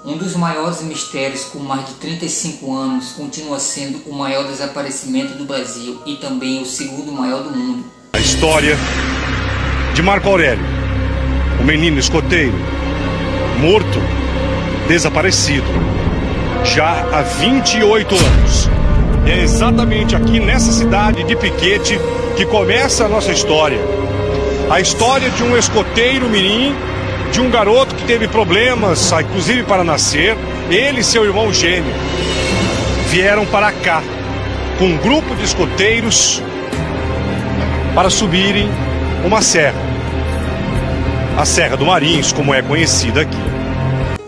Um dos maiores mistérios, com mais de 35 anos, continua sendo o maior desaparecimento do Brasil e também o segundo maior do mundo. A história de Marco Aurélio, o menino escoteiro, morto, desaparecido, já há 28 anos. É exatamente aqui nessa cidade de Piquete que começa a nossa história. A história de um escoteiro mirim, de um garoto que teve problemas, inclusive para nascer. Ele e seu irmão gêmeo vieram para cá com um grupo de escoteiros para subirem uma serra. A Serra do Marins, como é conhecida aqui.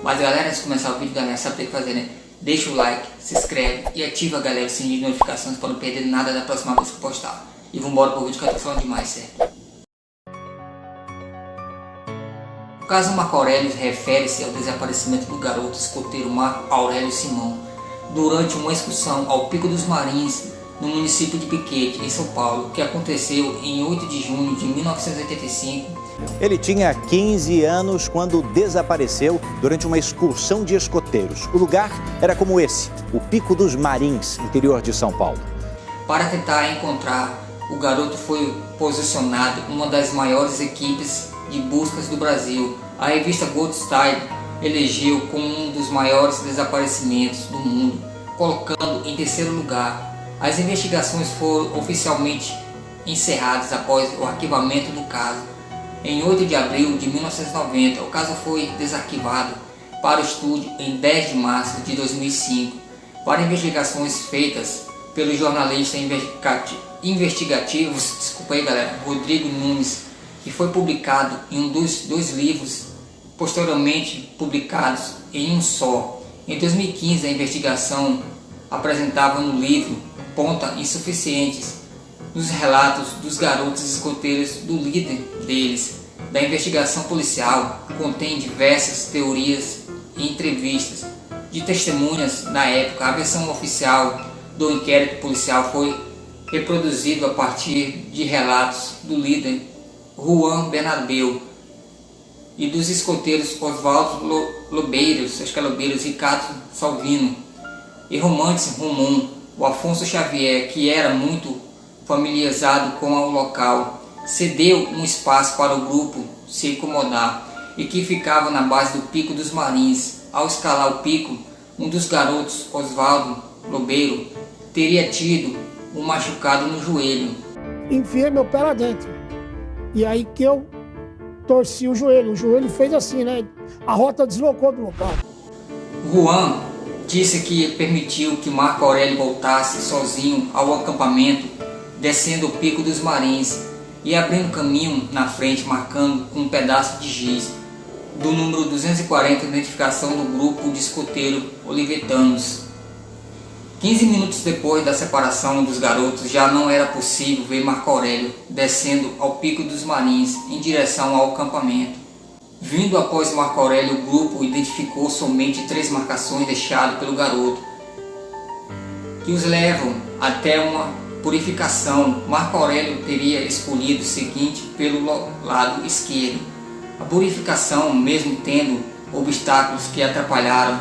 Mas galera, antes de começar o vídeo, galera, sabe o que tem que fazer, né? Deixa o like, se inscreve e ativa, galera, o sininho de notificações para não perder nada da próxima vez que eu postar. E vambora pro vídeo que eu tô falando demais, certo? O caso Marco Aurélio refere-se ao desaparecimento do garoto escoteiro Marco Aurélio Simão durante uma excursão ao Pico dos Marins, no município de Piquete, em São Paulo, que aconteceu em 8 de junho de 1985. Ele tinha 15 anos quando desapareceu durante uma excursão de escoteiros. O lugar era como esse, o Pico dos Marins, interior de São Paulo. Para tentar encontrar, o garoto foi posicionado em uma das maiores equipes de buscas do Brasil. A revista Gold Style elegeu como um dos maiores desaparecimentos do mundo, colocando em terceiro lugar. As investigações foram oficialmente encerradas após o arquivamento do caso. Em 8 de abril de 1990, o caso foi desarquivado para o estúdio em 10 de março de 2005 para investigações feitas pelo jornalista investigativos, desculpa aí galera, Rodrigo Nunes, que foi publicado em um dos dois livros posteriormente publicados em um só. Em 2015, a investigação apresentava no livro pontas insuficientes nos relatos dos garotos escoteiros do líder deles. Da investigação policial contém diversas teorias e entrevistas de testemunhas na época. A versão oficial do inquérito policial foi reproduzida a partir de relatos do líder Juan Bernabeu e dos escoteiros Oswaldo Lobeiros, Ricardo Salvino e Romantes Romão. O Afonso Xavier, que era muito familiarizado com o local, cedeu um espaço para o grupo se incomodar e que ficava na base do Pico dos Marins. Ao escalar o pico, um dos garotos, Oswaldo Lobeiro, teria tido um machucado no joelho. Enfiei meu pé lá dentro e aí que eu torci o joelho fez assim, né? A rota deslocou do local. Juan disse que permitiu que Marco Aurélio voltasse sozinho ao acampamento, descendo o Pico dos Marins e abrindo caminho na frente, marcando com um pedaço de giz do número 240, identificação do grupo de escoteiro olivetanos. 15 minutos depois da separação dos garotos, já não era possível ver Marco Aurélio descendo ao Pico dos Marins em direção ao acampamento. Vindo após Marco Aurélio, o grupo identificou somente 3 marcações deixadas pelo garoto, que os levam até uma purificação. Marco Aurélio teria escolhido o seguinte pelo lado esquerdo. A purificação, mesmo tendo obstáculos que atrapalharam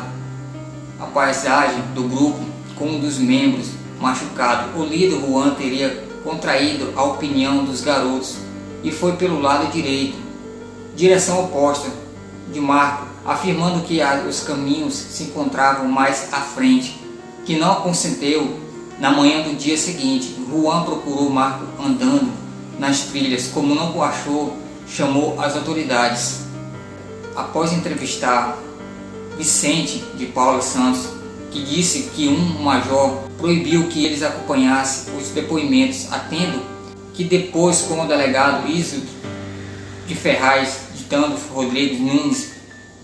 a paisagem do grupo, com um dos membros machucado, o líder Juan teria contraído a opinião dos garotos e foi pelo lado direito, direção oposta de Marco, afirmando que os caminhos se encontravam mais à frente, que não consentiu. Na manhã do dia seguinte, Juan procurou Marco andando nas trilhas. Como não o achou, chamou as autoridades. Após entrevistar Vicente de Paula Santos, que disse que um major proibiu que eles acompanhassem os depoimentos, atendo que depois, com o delegado Isidro de Ferraz, ditando Rodrigo Nunes,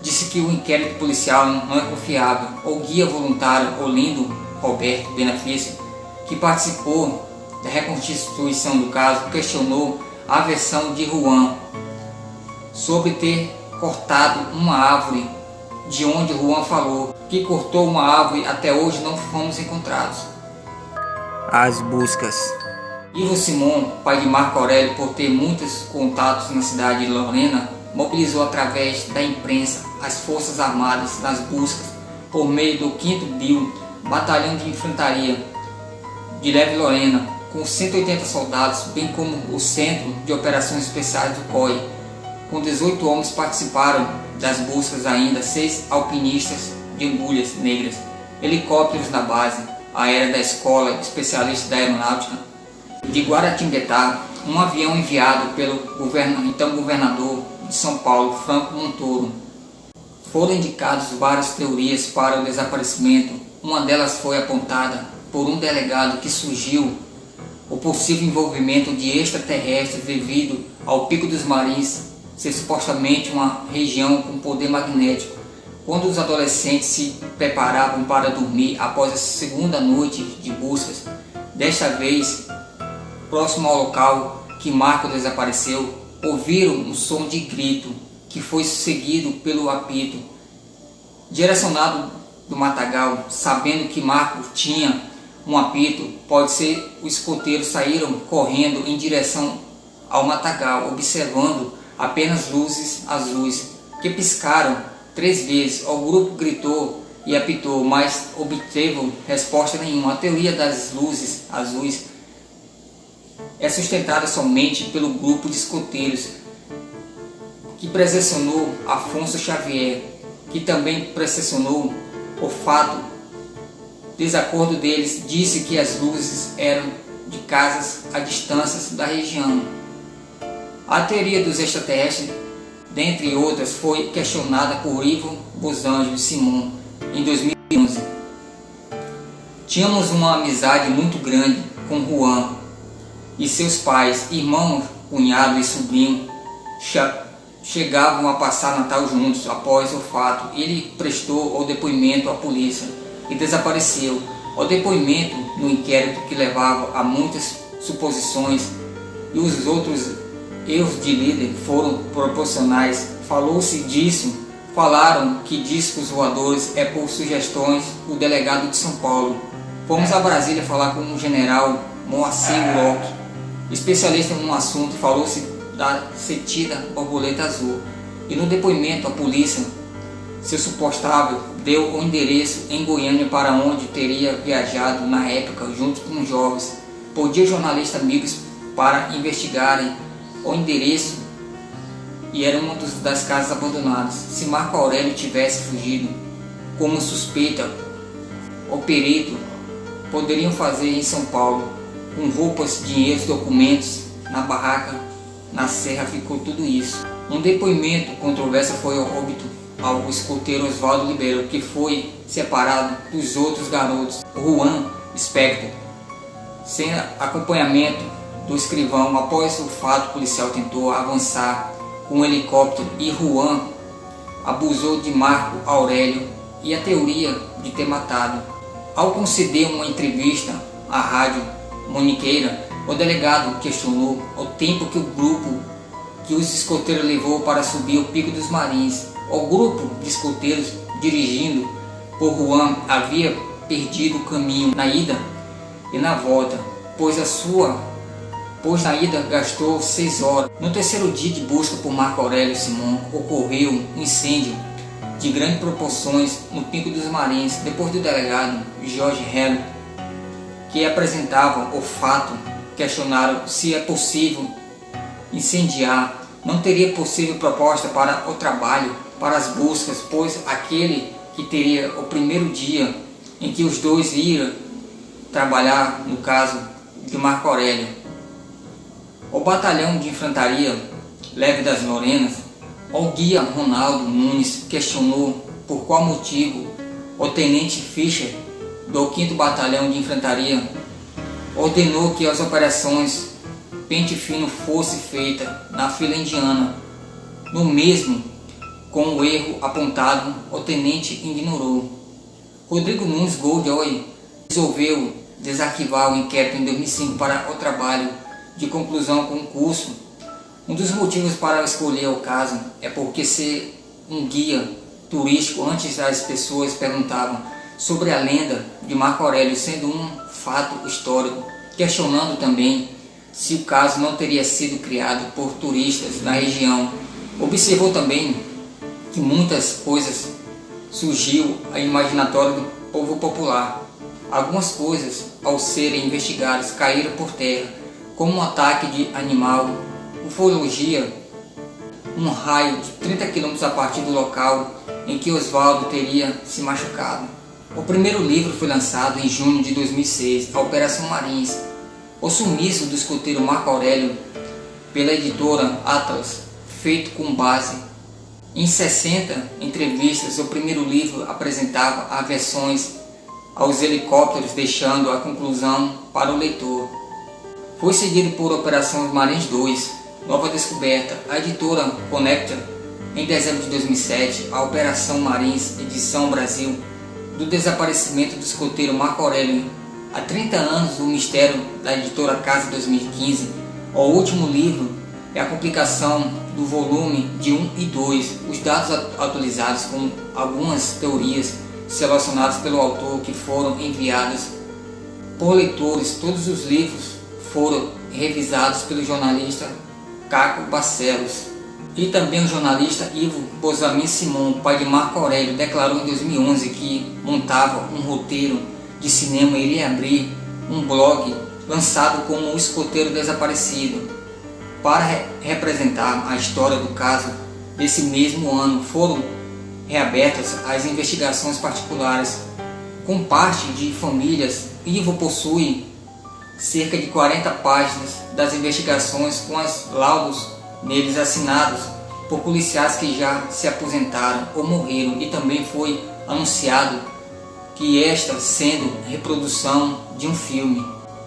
disse que o inquérito policial não é confiável. O guia voluntário Olindo Roberto Benafício, que participou da reconstituição do caso, questionou a versão de Juan sobre ter cortado uma árvore, de onde Juan falou que cortou uma árvore. Até hoje não fomos encontrados. As buscas. Ivo Simon, pai de Marco Aurélio, por ter muitos contatos na cidade de Lorena, mobilizou através da imprensa as Forças Armadas nas buscas por meio do 5º BIL, Batalhão de Infantaria de Leve Lorena, com 180 soldados, bem como o Centro de Operações Especiais do COI. Com 18 homens participaram das buscas ainda 6 alpinistas de agulhas negras, helicópteros da base aérea da Escola Especialista da Aeronáutica de Guaratinguetá, um avião enviado pelo então governador de São Paulo, Franco Montoro. Foram indicadas várias teorias para o desaparecimento. Uma delas foi apontada por um delegado que surgiu o possível envolvimento de extraterrestres devido ao Pico dos Marins ser supostamente uma região com poder magnético. Quando os adolescentes se preparavam para dormir após a segunda noite de buscas, desta vez próximo ao local que Marco desapareceu, ouviram um som de grito que foi seguido pelo apito. Direcionado do matagal, sabendo que Marco tinha um apito, pode ser os escoteiros saíram correndo em direção ao matagal, observando apenas luzes azuis que piscaram 3 vezes. O grupo gritou e apitou, mas obteve resposta nenhuma. A teoria das luzes azuis é sustentada somente pelo grupo de escoteiros que presenciou Afonso Xavier, que também presenciou o fato. Desacordo deles disse que as luzes eram de casas a distâncias da região. A teoria dos extraterrestres, dentre outras, foi questionada por Ivo Bosanjo Simon em 2011. Tínhamos uma amizade muito grande com Juan e seus pais, irmão, cunhado e sobrinho chegavam a passar Natal juntos. Após o fato, ele prestou o depoimento à polícia e desapareceu. O depoimento no inquérito que levava a muitas suposições e os outros erros de líder foram proporcionais. Falou-se disso, falaram que discos voadores é por sugestões do delegado de São Paulo. Fomos a Brasília falar com o general Moacir Locke, especialista no assunto. Falou-se da cetida borboleta azul, e no depoimento a polícia, seu supostável deu o endereço em Goiânia para onde teria viajado na época junto com jovens. Podia jornalistas amigos para investigarem o endereço e era uma das casas abandonadas. Se Marco Aurélio tivesse fugido como suspeita, o perito poderiam fazer em São Paulo, com roupas, dinheiros, documentos na barraca, na serra ficou tudo isso. Um depoimento controverso foi o óbito ao escoteiro Oswaldo Libero, que foi separado dos outros garotos, Juan Spector, sem acompanhamento do escrivão. Após o fato, o policial tentou avançar com um helicóptero e Juan abusou de Marco Aurélio e a teoria de ter matado. Ao conceder uma entrevista à rádio Moniqueira, o delegado questionou o tempo que o grupo que os escoteiros levou para subir o Pico dos Marins. O grupo de escoteiros dirigindo por Juan havia perdido o caminho na ida e na volta, pois na ida gastou 6 horas. No terceiro dia de busca por Marco Aurélio Simon, ocorreu um incêndio de grandes proporções no Pico dos Marins. Depois do delegado Jorge Hello, que apresentava o fato, questionaram se é possível incendiar. Não teria possível proposta para o trabalho, para as buscas, pois aquele que teria o primeiro dia em que os dois iriam trabalhar, no caso de Marco Aurélio. O batalhão de infantaria Leve das Lorenas, o guia Ronaldo Nunes questionou por qual motivo o tenente Fischer do 5º Batalhão de Infantaria ordenou que as operações Pente Fino fosse feita na fila indiana. No mesmo, com o erro apontado, o tenente ignorou. Rodrigo Nunes Godoy resolveu desarquivar o inquérito em 2005 para o trabalho de conclusão concurso. Um dos motivos para escolher o caso é porque ser um guia turístico, antes as pessoas perguntavam sobre a lenda de Marco Aurélio sendo um fato histórico, questionando também se o caso não teria sido criado por turistas na região. Observou também que muitas coisas surgiu a imaginatória do povo popular. Algumas coisas, ao serem investigadas, caíram por terra, como um ataque de animal, ufologia, um raio de 30 km a partir do local em que Oswaldo teria se machucado. O primeiro livro foi lançado em junho de 2006, a Operação Marins, o sumiço do escoteiro Marco Aurélio, pela editora Atlas, feito com base em 60 entrevistas. O primeiro livro apresentava aversões aos helicópteros, deixando a conclusão para o leitor. Foi seguido por Operação Marins 2, Nova Descoberta, a editora Connector, em dezembro de 2007, a Operação Marins, edição Brasil, do desaparecimento do escoteiro Marco Aurélio. Há 30 anos, o mistério, da editora Casa 2015. O último livro é a publicação do volume de 1 e 2, os dados atualizados com algumas teorias selecionadas pelo autor que foram enviadas por leitores. Todos os livros foram revisados pelo jornalista Caco Barcelos. E também o jornalista Ivo Bozamin Simon, pai de Marco Aurélio, declarou em 2011 que montava um roteiro de cinema e iria abrir um blog lançado como O Escoteiro Desaparecido. Para representar a história do caso, desse mesmo ano foram reabertas as investigações particulares com parte de famílias. Ivo possui cerca de 40 páginas das investigações com os laudos neles assinados por policiais que já se aposentaram ou morreram, e também foi anunciado que esta sendo reprodução de um filme.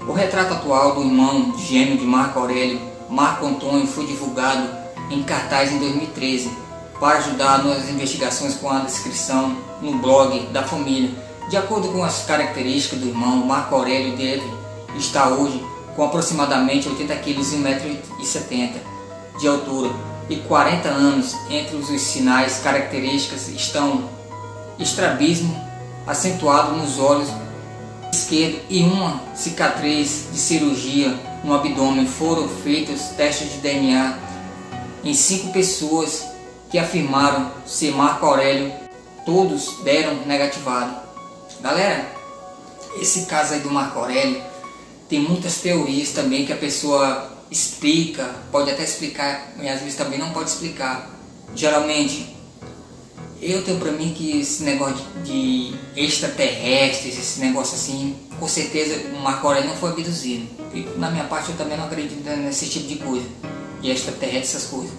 O retrato atual do irmão gêmeo de Marco Aurélio, Marco Antônio, foi divulgado em cartaz em 2013 para ajudar nas investigações com a descrição no blog da família. De acordo com as características do irmão, Marco Aurélio deve estar hoje com aproximadamente 80 kg e 1,70 m de altura e 40 anos. Entre os sinais características estão estrabismo acentuado nos olhos esquerdo e uma cicatriz de cirurgia no abdômen. Foram feitos testes de DNA em 5 pessoas que afirmaram ser Marco Aurélio. Todos deram negativado. Galera, esse caso aí do Marco Aurélio tem muitas teorias também que a pessoa explica, pode até explicar, mas às vezes também não pode explicar. Geralmente, eu tenho pra mim que esse negócio de extraterrestres, esse negócio assim, com certeza o Marco Aurélio não foi abduzido. E na minha parte eu também não acredito nesse tipo de coisa, de extraterrestres, essas coisas.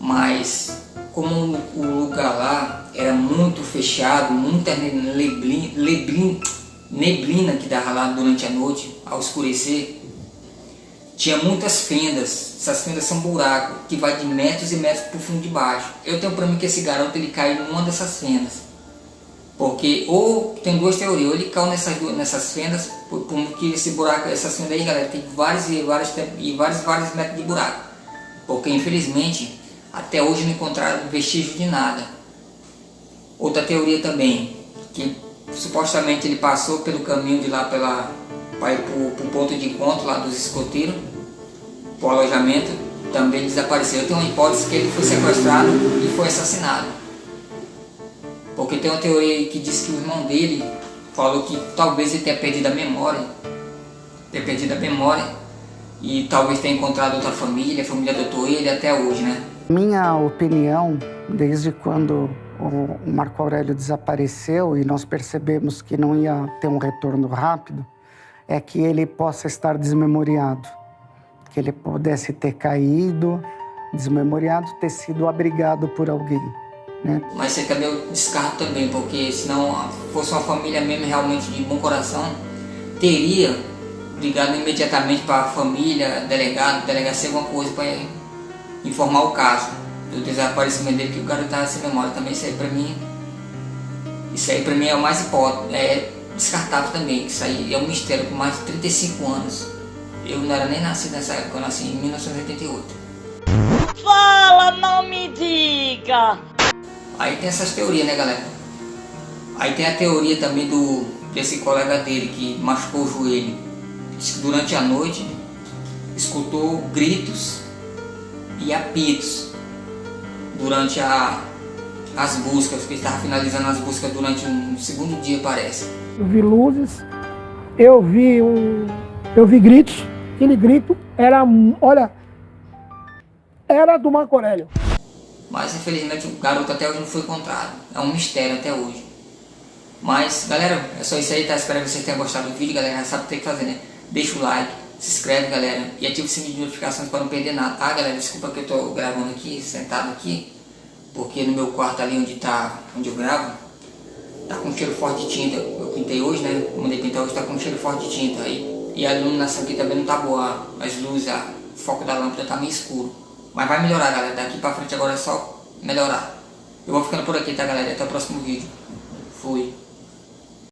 Mas como o lugar lá era muito fechado, muita neblina que dava lá durante a noite, ao escurecer, tinha muitas fendas. Essas fendas são buracos que vai de metros e metros para o fundo de baixo. Eu tenho para mim que esse garoto ele caiu em uma dessas fendas, porque ou tem duas teorias: ou ele caiu nessas fendas, porque esse buraco, essas fendas aí, galera, tem vários metros de buraco, porque infelizmente até hoje não encontraram vestígio de nada. Outra teoria também, que supostamente ele passou pelo caminho de lá para ir para o ponto de encontro lá dos escoteiros, para o alojamento, também desapareceu. Eu tenho uma hipótese que ele foi sequestrado e foi assassinado, porque tem uma teoria que diz que o irmão dele falou que talvez ele tenha perdido a memória, e talvez tenha encontrado outra família, a família adotou ele até hoje, né? Minha opinião, desde quando o Marco Aurélio desapareceu e nós percebemos que não ia ter um retorno rápido, é que ele possa estar desmemoriado, que ele pudesse ter caído, desmemoriado, ter sido abrigado por alguém, né? Mas você também eu descarto também, porque se não fosse uma família mesmo realmente de bom coração, teria ligado imediatamente para a família, delegacia, alguma coisa para informar o caso do desaparecimento dele, que o garoto estava sem memória também. Isso aí para mim é o mais descartável também. Isso aí é um mistério com mais de 35 anos. Eu não era nem nascido nessa época, eu nasci em 1988. Fala, não me diga! Aí tem essas teorias, né, galera? Aí tem a teoria também desse colega dele que machucou o joelho. Diz que durante a noite escutou gritos e apitos durante a as buscas, porque estava finalizando as buscas durante um segundo dia, parece. Eu vi luzes, eu vi gritos. Aquele grito era, olha, era do Marco Aurélio. Mas infelizmente o garoto até hoje não foi encontrado. É um mistério até hoje. Mas galera, é só isso aí, tá? Espero que vocês tenham gostado do vídeo, galera. Já sabe o que tem que fazer, né? Deixa o like, se inscreve, galera, e ativa o sininho de notificações para não perder nada. Ah, galera, desculpa que eu tô gravando aqui, sentado aqui, porque no meu quarto ali onde eu gravo, tá com cheiro forte de tinta. Eu pintei hoje, né? Mandei pintar hoje, tá com cheiro forte de tinta aí. E a iluminação aqui também não tá boa, as luzes, o foco da lâmpada tá meio escuro. Mas vai melhorar, galera, daqui pra frente agora é só melhorar. Eu vou ficando por aqui, tá, galera? Até o próximo vídeo. Fui.